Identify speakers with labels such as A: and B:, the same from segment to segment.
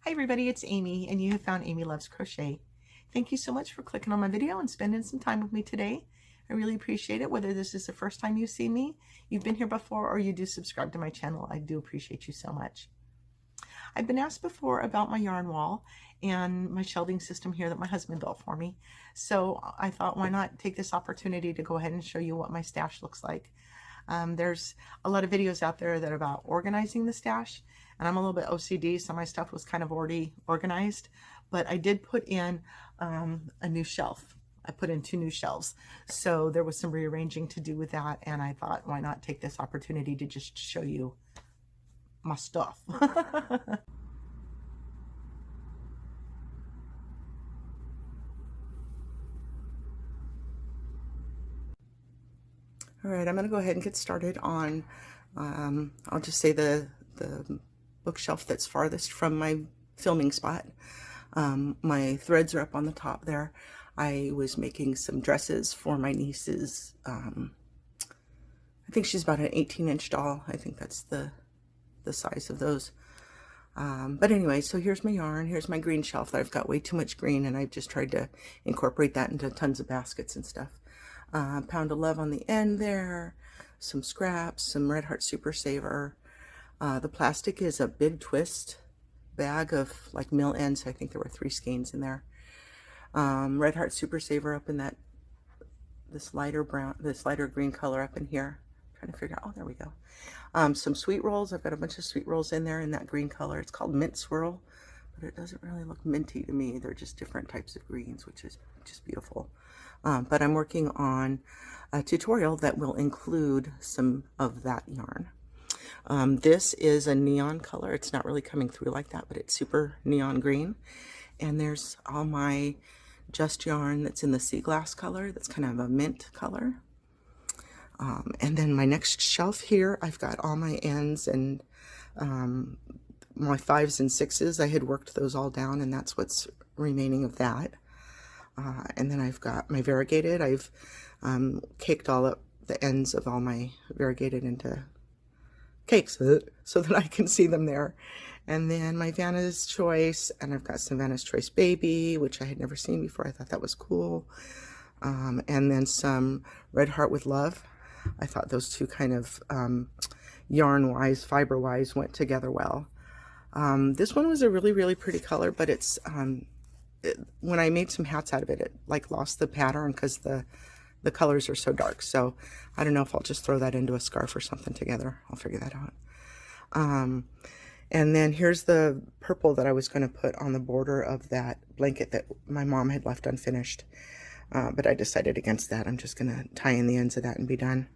A: Hi everybody, it's Amy, and you have found Amy Loves Crochet. Thank you so much for clicking on my video and spending some time with me today. I really appreciate it. Whether this is the first time you see me, you've been here before, or you do subscribe to my channel, I do appreciate you so much. I've been asked before about my yarn wall and my shelving system here that my husband built for me. So I thought, why not take this opportunity to go ahead and show you what my stash looks like. There's a lot of videos out there that are about organizing the stash, and I'm a little bit OCD, so my stuff was kind of already organized, but I did put in a new shelf. I put in 2 new shelves, so there was some rearranging to do with that, and I thought, why not take this opportunity to just show you my stuff. All right, I'm going to go ahead and get started on, I'll just say the bookshelf that's farthest from my filming spot. My threads are up on the top there. I was making some dresses for my niece's, I think she's about an 18-inch doll. I think that's the size of those. But anyway, so here's my yarn. Here's my green shelf that I've got way too much green, and I've just tried to incorporate that into tons of baskets and stuff. Pound of Love on the end there, some scraps, some Red Heart Super Saver. The plastic is a big twist bag of like mill ends. I think there were 3 skeins in there. Red Heart Super Saver up in that, this lighter brown, this lighter green color up in here. I'm trying to figure out, oh, there we go. Some sweet rolls. I've got a bunch of sweet rolls in there in that green color. It's called Mint Swirl, but it doesn't really look minty to me. They're just different types of greens, which is just beautiful. But I'm working on a tutorial that will include some of that yarn. This is a neon color. It's not really coming through like that, but it's super neon green. And there's all my Just yarn that's in the sea glass color. That's kind of a mint color. And then my next shelf here, I've got all my ends and my 5s and 6s. I had worked those all down, and that's what's remaining of that. And then I've got my variegated. I've caked all up the ends of all my variegated into cakes so that I can see them there. And then my Vanna's Choice, and I've got some Vanna's Choice Baby, which I had never seen before. I thought that was cool. And then some Red Heart with Love. I thought those two kind of yarn-wise, fiber-wise went together well. This one was a really, really pretty color, but it's when I made some hats out of it, it like lost the pattern because the colors are so dark. So I don't know if I'll just throw that into a scarf or something together. I'll figure that out. And then here's the purple that I was going to put on the border of that blanket that my mom had left unfinished. But I decided against that. I'm just going to tie in the ends of that and be done.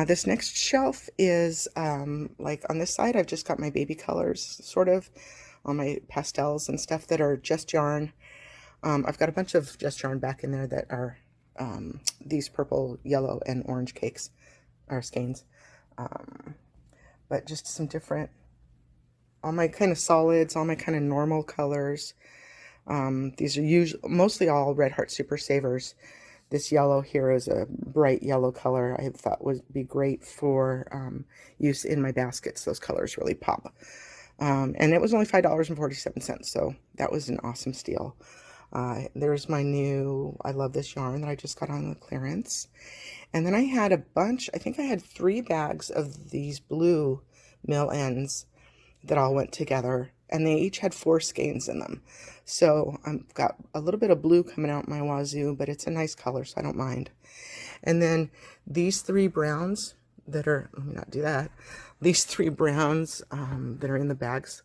A: This next shelf is like on this side, I've just got my baby colors, sort of, all my pastels and stuff that are Just yarn. I've got a bunch of Just yarn back in there that are these purple, yellow, and orange cakes, or skeins. But just some different, all my kind of solids, all my kind of normal colors. These are mostly all Red Heart Super Savers. This yellow here is a bright yellow color I thought would be great for use in my baskets. Those colors really pop. And it was only $5.47, so that was an awesome steal. There's my new, I love this yarn that I just got on the clearance. And then I had a bunch, I think I had 3 bags of these blue mill ends that all went together, and they each had 4 skeins in them. So I've got a little bit of blue coming out my wazoo, but it's a nice color, so I don't mind. And then these 3 browns that are, let me not do that, these 3 browns that are in the bags,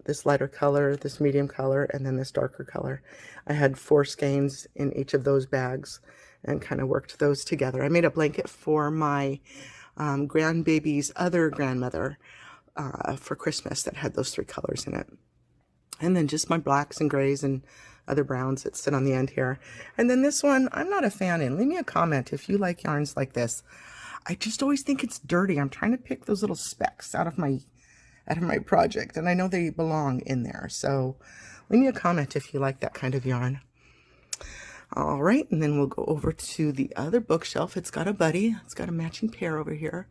A: this lighter color, this medium color, and then this darker color. I had 4 skeins in each of those bags and kind of worked those together. I made a blanket for my grandbaby's other grandmother for Christmas that had those 3 colors in it. And then just my blacks and grays and other browns that sit on the end here. And then this one, I'm not a fan in. Leave me a comment if you like yarns like this. I just always think it's dirty. I'm trying to pick those little specks out of my project, and I know they belong in there. So leave me a comment if you like that kind of yarn. All right, and then we'll go over to the other bookshelf. It's got a buddy. It's got a matching pair over here.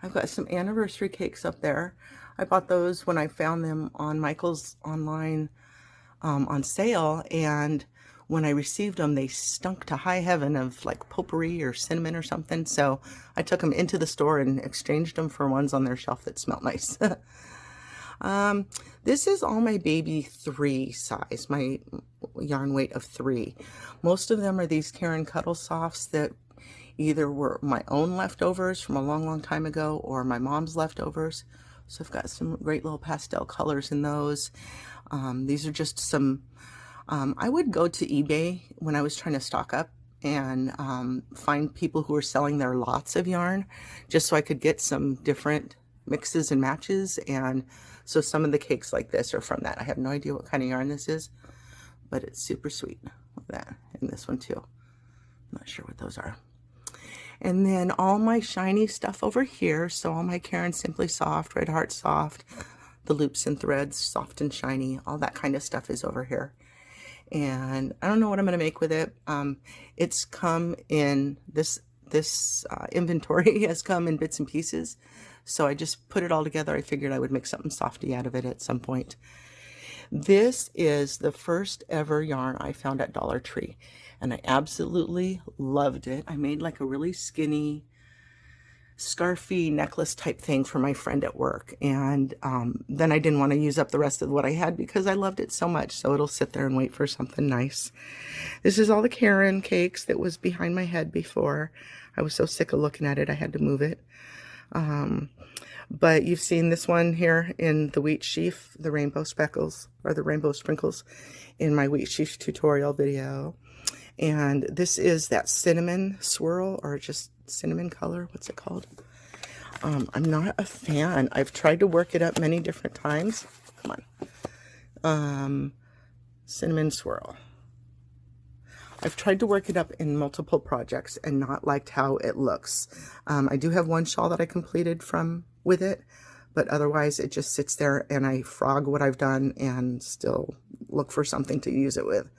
A: I've got some anniversary cakes up there. I bought those when I found them on Michael's online on sale, and when I received them, they stunk to high heaven of like potpourri or cinnamon or something. So I took them into the store and exchanged them for ones on their shelf that smelled nice. This is all my baby 3 size, my yarn weight of 3. Most of them are these Caron Cuddle Softs that either were my own leftovers from a long time ago or my mom's leftovers. So I've got some great little pastel colors in those. These are just some, I would go to eBay when I was trying to stock up and find people who are selling their lots of yarn just so I could get some different mixes and matches. And so some of the cakes like this are from that. I have no idea what kind of yarn this is, but it's super sweet. Look at that. And this one too. I'm not sure what those are. And then all my shiny stuff over here. So all my Caron Simply Soft, Red Heart Soft, the loops and threads, soft and shiny, all that kind of stuff is over here. And I don't know what I'm going to make with it. It's come in this inventory has come in bits and pieces. So I just put it all together. I figured I would make something softy out of it at some point. This is the first ever yarn I found at Dollar Tree, and I absolutely loved it. I made like a really skinny scarfy necklace type thing for my friend at work, and then I didn't want to use up the rest of what I had because I loved it so much, so it'll sit there and wait for something nice. This is all the Caron cakes that was behind my head before. I was so sick of looking at it I had to move it. But you've seen this one here in the wheat sheaf, the rainbow speckles or the rainbow sprinkles in my wheat sheaf tutorial video. And this is that cinnamon swirl, or just cinnamon color. What's it called? I'm not a fan. I've tried to work it up many different times. Come on. Cinnamon swirl. I've tried to work it up in multiple projects and not liked how it looks. I do have one shawl that I completed with it, but otherwise it just sits there and I frog what I've done and still look for something to use it with.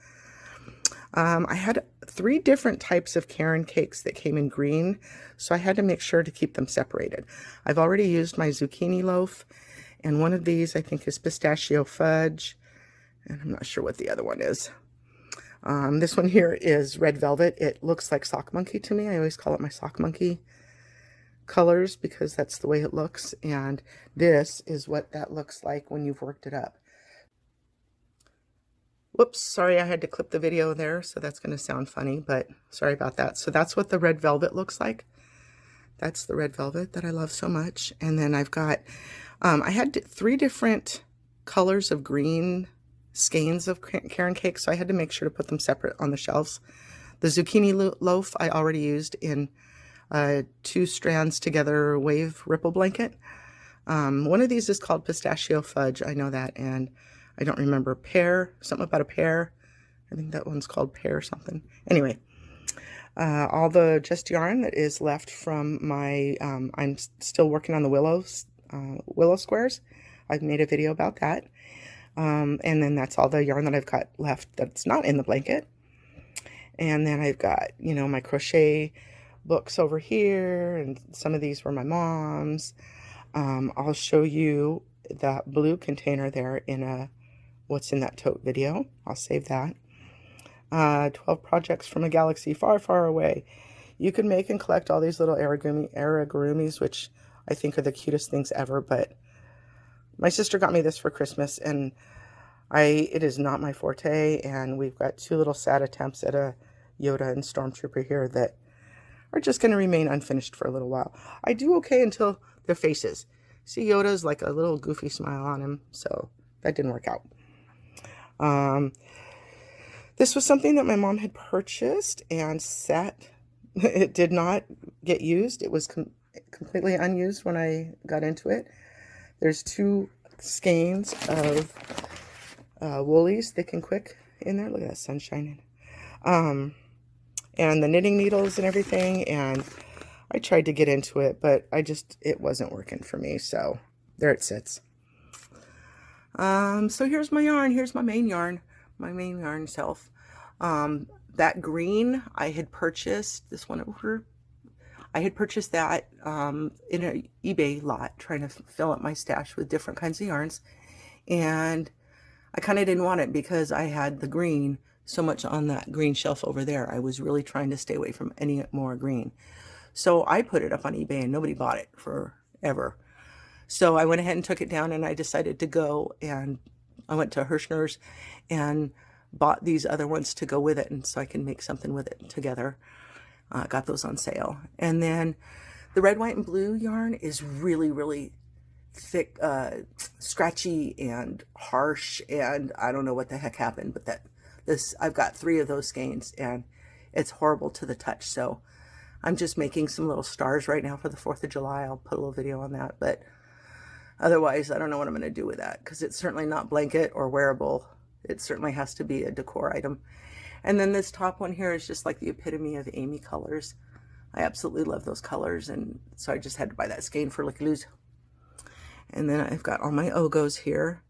A: I had 3 different types of Caron cakes that came in green, so I had to make sure to keep them separated. I've already used my zucchini loaf, and one of these I think is pistachio fudge, and I'm not sure what the other one is. This one here is red velvet. It looks like sock monkey to me. I always call it my sock monkey colors because that's the way it looks, and this is what that looks like when you've worked it up. Whoops, sorry, I had to clip the video there, so that's going to sound funny, but sorry about that. So that's what the red velvet looks like. That's the red velvet that I love so much. And then I've got, I had 3 different colors of green skeins of Caron cakes, so I had to make sure to put them separate on the shelves. The zucchini loaf I already used in 2 strands together wave ripple blanket. One of these is called pistachio fudge, I know that, and I don't remember pear, something about a pear. I think that one's called pear something. Anyway, all the just yarn that is left from my, I'm still working on the willow squares. I've made a video about that. And then that's all the yarn that I've got left that's not in the blanket. And then I've got, you know, my crochet books over here, and some of these were my mom's. I'll show you that blue container there in a what's in that tote video. I'll save that. 12 projects from a galaxy far, far away. You can make and collect all these little aragurumis, which I think are the cutest things ever, but my sister got me this for Christmas, and it is not my forte, and we've got 2 little sad attempts at a Yoda and Stormtrooper here that are just going to remain unfinished for a little while. I do okay until their faces. See, Yoda's like a little goofy smile on him, so that didn't work out. This was something that my mom had purchased and sat. It did not get used. It was completely unused when I got into it. There's 2 skeins of woolies, thick and quick, in there. Look at that sun shining. And the knitting needles and everything, and I tried to get into it, but it wasn't working for me, so there it sits. So here's my yarn. Here's my main yarn self. That green I had purchased, this one over, I had purchased that in an eBay lot, trying to fill up my stash with different kinds of yarns. And I kind of didn't want it because I had the green so much on that green shelf over there. I was really trying to stay away from any more green. So I put it up on eBay and nobody bought it forever. So I went ahead and took it down, and I decided to go, and I went to Hirschner's and bought these other ones to go with it, and so I can make something with it together. Got those on sale. And then the red, white, and blue yarn is really, really thick, scratchy and harsh, and I don't know what the heck happened, but I've got 3 of those skeins, and it's horrible to the touch. So I'm just making some little stars right now for the 4th of July. I'll put a little video on that, but otherwise I don't know what I'm going to do with that, because it's certainly not blanket or wearable. It certainly has to be a decor item. And then this top one here is just like the epitome of Amy colors. I absolutely love those colors, and so I just had to buy that skein for Licky-Loos. And then I've got all my Ogos here.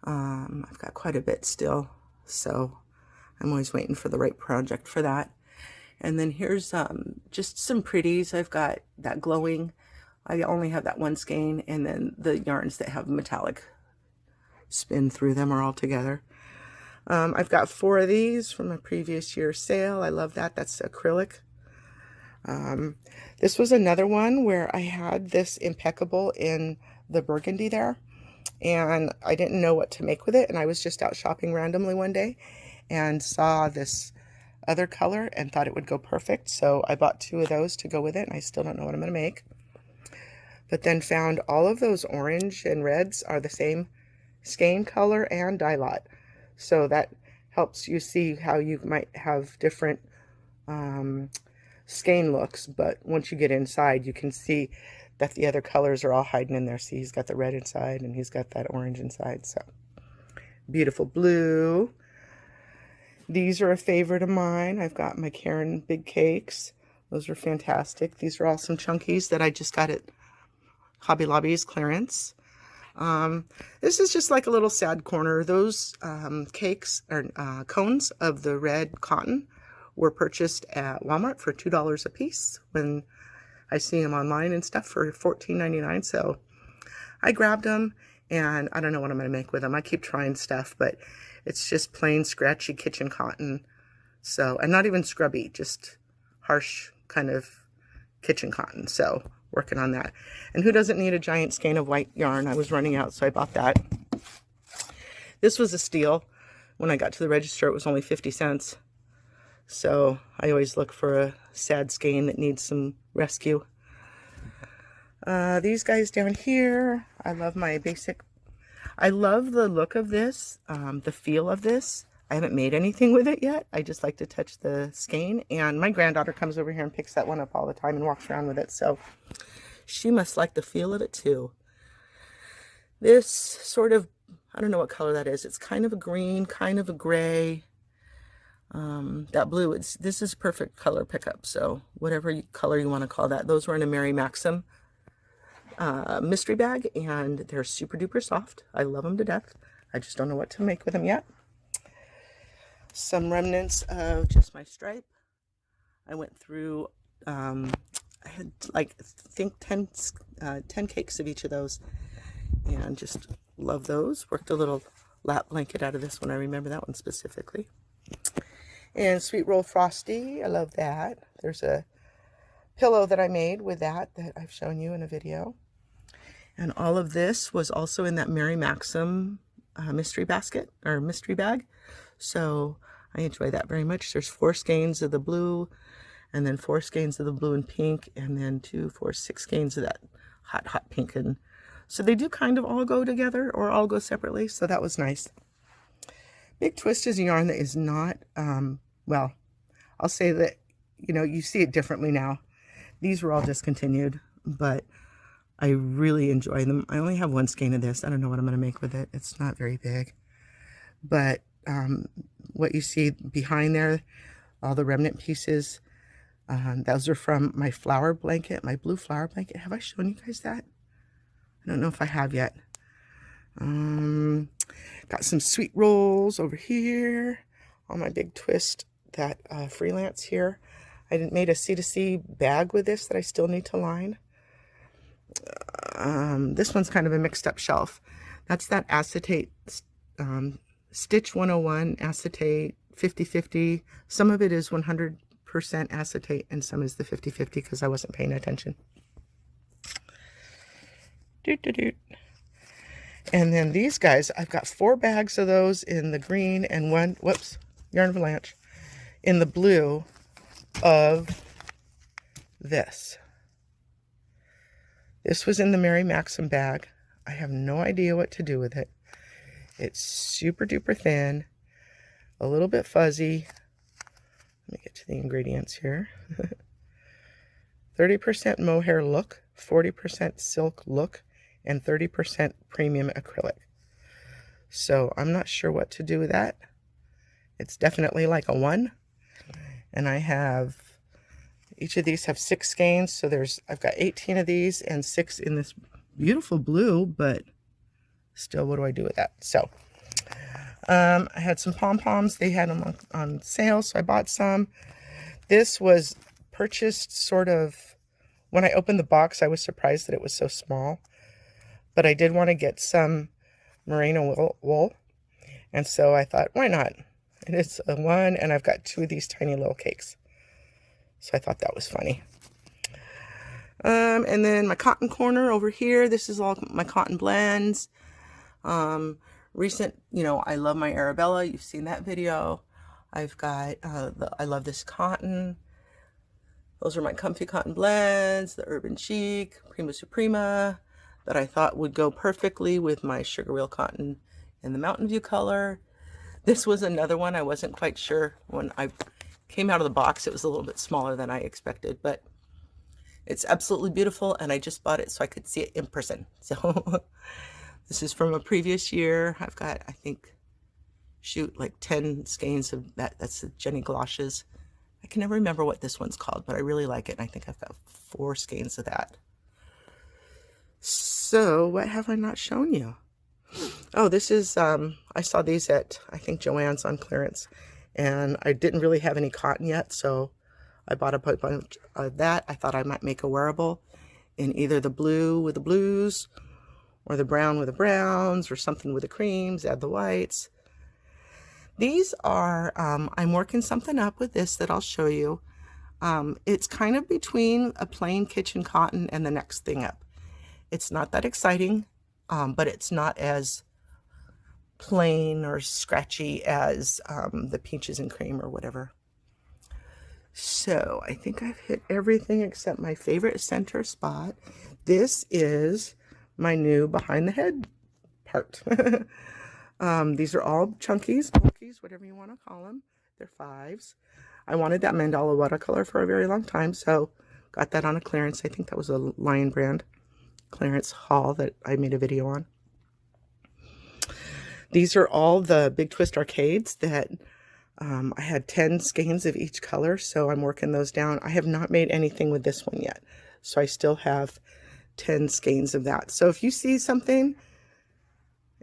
A: I've got quite a bit still, so I'm always waiting for the right project for that. And then here's just some pretties. I've got that glowing. I only have that one skein, and then the yarns that have metallic spin through them are all together. I've got 4 of these from a previous year's sale. I love that. That's acrylic. This was another one where I had this impeccable in the burgundy there, and I didn't know what to make with it, and I was just out shopping randomly one day and saw this other color and thought it would go perfect, so I bought 2 of those to go with it, and I still don't know what I'm going to make. But then found all of those orange and reds are the same skein color and dye lot, so that helps you see how you might have different skein looks, but once you get inside you can see that the other colors are all hiding in there. See, he's got the red inside and he's got that orange inside. So beautiful blue. These are a favorite of mine. I've got my Karen big cakes. Those are fantastic. These are all some chunkies that I just got at Hobby Lobby's clearance. This is just like a little sad corner. Those cakes or cones of the red cotton were purchased at Walmart for $2 a piece when I see them online and stuff for $14.99. So I grabbed them, and I don't know what I'm going to make with them. I keep trying stuff, but it's just plain scratchy kitchen cotton. So, and not even scrubby, just harsh kind of kitchen cotton. So working on that. And who doesn't need a giant skein of white yarn? I was running out, so I bought that. This was a steal. When I got to the register, it was only 50 cents. So I always look for a sad skein that needs some rescue. These guys down here, I love my basic. I love the look of this, the feel of this. I haven't made anything with it yet. I just like to touch the skein, and my granddaughter comes over here and picks that one up all the time and walks around with it, so she must like the feel of it too. This sort of, I don't know what color that is. It's kind of a green, kind of a gray. That blue, this is perfect color pickup, so whatever color you want to call that. Those were in a Mary Maxim mystery bag, and they're super duper soft. I love them to death. I just don't know what to make with them yet. Some remnants of just my stripe. I went through, I had like, I think 10 cakes of each of those, and just love those. Worked a little lap blanket out of this one. I remember that one specifically. And Sweet Roll Frosty, I love that. There's a pillow that I made with that I've shown you in a video. And all of this was also in that Mary Maxim mystery basket, or mystery bag. So I enjoy that very much. There's 4 skeins of the blue, and then 4 skeins of the blue and pink, and then 2, 4, 6 skeins of that hot, hot pink. And so they do kind of all go together or all go separately. So that was nice. Big Twist is a yarn that is not, well, I'll say that, you know, you see it differently now. These were all discontinued, but I really enjoy them. I only have 1 skein of this. I don't know what I'm going to make with it. It's not very big. But what you see behind there, all the remnant pieces, those are from my flower blanket, my blue flower blanket. Have I shown you guys that? I don't know if I have yet. Got some sweet rolls over here. All my Big Twist, that freelance here. I made a C2C bag with this that I still need to line. This one's kind of a mixed up shelf. That's that acetate, Stitch 101 acetate 50/50. Some of it is 100% acetate and some is the 50/50 because I wasn't paying attention. And then these guys, I've got 4 bags of those in the green and one, whoops, Yarn Avalanche, in the blue of this. This was in the Mary Maxim bag. I have no idea what to do with it. It's super duper thin, a little bit fuzzy. Let me get to the ingredients here. 30% mohair look, 40% silk look, and 30% premium acrylic. So I'm not sure what to do with that. It's definitely like a 1. And I have, each of these have 6 skeins. So I've got 18 of these and 6 in this beautiful blue, but still, what do I do with that? So I had some Pom Poms. They had them on sale, so I bought some. This was purchased sort of, when I opened the box, I was surprised that it was so small. But I did want to get some merino wool. And so I thought, why not? And it's a 1, and I've got 2 of these tiny little cakes. So I thought that was funny. And then my cotton corner over here. This is all my cotton blends. Recent, I love my Arabella. You've seen that video. I've got, I love this cotton. Those are my comfy cotton blends, the Urban Chic, Prima Suprema, that I thought would go perfectly with my Sugar Wheel cotton in the Mountain View color. This was another one I wasn't quite sure. When I came out of the box, it was a little bit smaller than I expected, but it's absolutely beautiful, and I just bought it so I could see it in person. So this is from a previous year. I've got, I think, like 10 skeins of that. That's the Jenny Galoshes. I can never remember what this one's called, but I really like it, and I think I've got 4 skeins of that. So what have I not shown you? Oh, this is, I saw these at, I think, Joann's on clearance, and I didn't really have any cotton yet, so I bought a bunch of that. I thought I might make a wearable in either the blue with the blues, or the brown with the browns, or something with the creams, add the whites. These are, I'm working something up with this that I'll show you. It's kind of between a plain kitchen cotton and the next thing up. It's not that exciting, but it's not as plain or scratchy as the peaches and cream or whatever. So I think I've hit everything except my favorite center spot. This is my new behind the head part. These are all chunkies, bulkies, whatever you want to call them. They're 5s. I wanted that mandala watercolor for a very long time, so got that on a clearance. I think that was a Lion Brand clearance haul that I made a video on. These are all the Big Twist arcades that I had 10 skeins of each color, so I'm working those down. I have not made anything with this one yet, so I still have 10 skeins of that. So if you see something,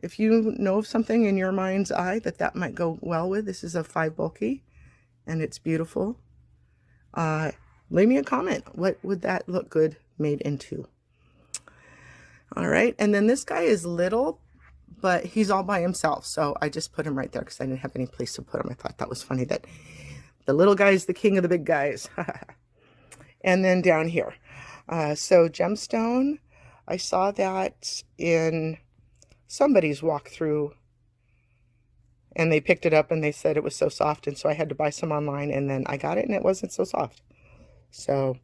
A: if you know of something in your mind's eye that might go well with, this is a 5 bulky, and it's beautiful. Leave me a comment. What would that look good made into? All right, and then this guy is little, but he's all by himself, so I just put him right there because I didn't have any place to put him. I thought that was funny that the little guy is the king of the big guys. And then down here, so gemstone, I saw that in somebody's walkthrough, and they picked it up and they said it was so soft, and so I had to buy some online, and then I got it and it wasn't so soft. So,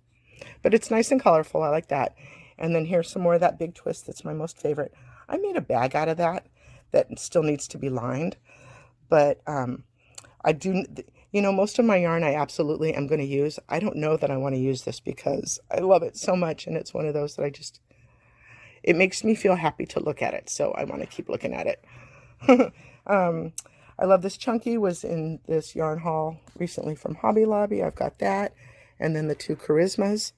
A: but it's nice and colorful. I like that. And then here's some more of that Big Twist. That's my most favorite. I made a bag out of that still needs to be lined, but I do, most of my yarn I absolutely am going to use. I don't know that I want to use this because I love it so much, and it's one of those that it makes me feel happy to look at it, so I want to keep looking at it. I love this chunky, was in this yarn haul recently from Hobby Lobby. I've got that, and then the 2 Charismas.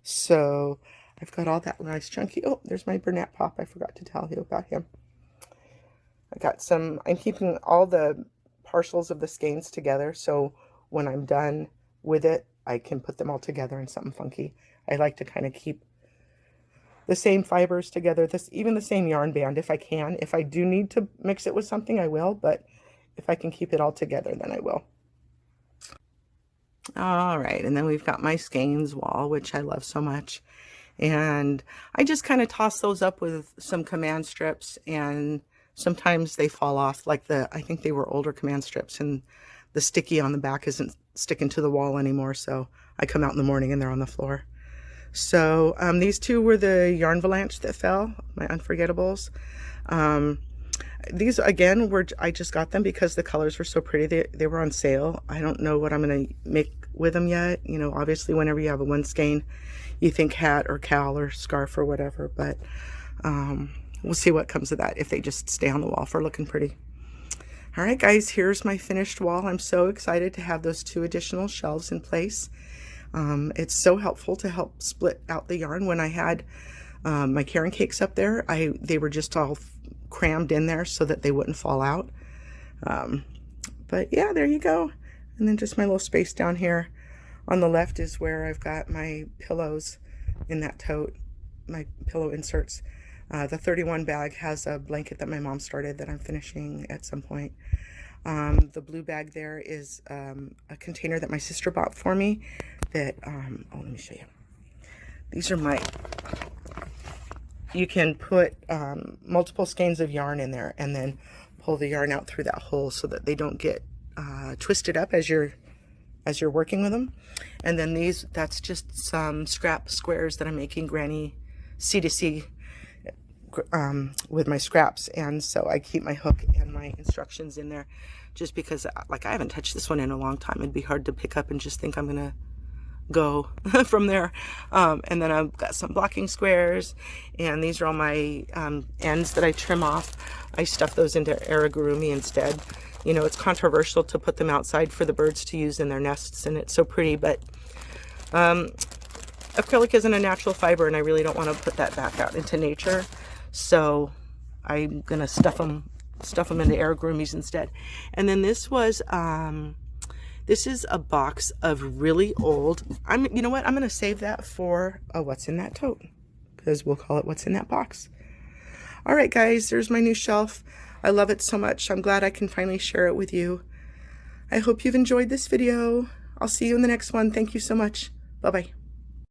A: So I've got all that nice chunky. Oh, there's my Bernat Pop. I forgot to tell you about him. I got some, I'm keeping all the partials of the skeins together, so when I'm done with it, I can put them all together in something funky. I like to kind of keep the same fibers together, even the same yarn band if I can. If I do need to mix it with something, I will, but if I can keep it all together, then I will. All right, and then we've got my Skeins Wall, which I love so much. And I just kind of toss those up with some command strips, and sometimes they fall off, like I think they were older command strips, and the sticky on the back isn't sticking to the wall anymore, so I come out in the morning and they're on the floor. So these two were the yarn avalanche that fell, my unforgettables. These again I just got them because the colors were so pretty. They were on sale. I don't know what I'm gonna make with them yet. You know, obviously whenever you have a one skein, you think hat or cowl or scarf or whatever, but we'll see what comes of that if they just stay on the wall for looking pretty. All right, guys, here's my finished wall. I'm so excited to have those 2 additional shelves in place. It's so helpful to help split out the yarn. When I had my Karen cakes up there, they were just all crammed in there so that they wouldn't fall out. But yeah, there you go. And then just my little space down here on the left is where I've got my pillows in that tote, my pillow inserts. The 31 bag has a blanket that my mom started that I'm finishing at some point. The blue bag there is a container that my sister bought for me that, oh, let me show you. These are you can put multiple skeins of yarn in there and then pull the yarn out through that hole so that they don't get twisted up as you're working with them. And then that's just some scrap squares that I'm making Granny C2C with my scraps, and so I keep my hook and my instructions in there just because, like, I haven't touched this one in a long time. It'd be hard to pick up and just think I'm gonna go from there. And then I've got some blocking squares, and these are all my ends that I trim off. I stuff those into aragurumi instead. You know, it's controversial to put them outside for the birds to use in their nests, and it's so pretty, but acrylic isn't a natural fiber, and I really don't want to put that back out into nature. So I'm gonna stuff them into arigurumis instead. And then this is a box of really old. You know what? I'm gonna save that for what's in that tote, because we'll call it what's in that box. All right, guys, there's my new shelf. I love it so much. I'm glad I can finally share it with you. I hope you've enjoyed this video. I'll see you in the next one. Thank you so much. Bye-bye.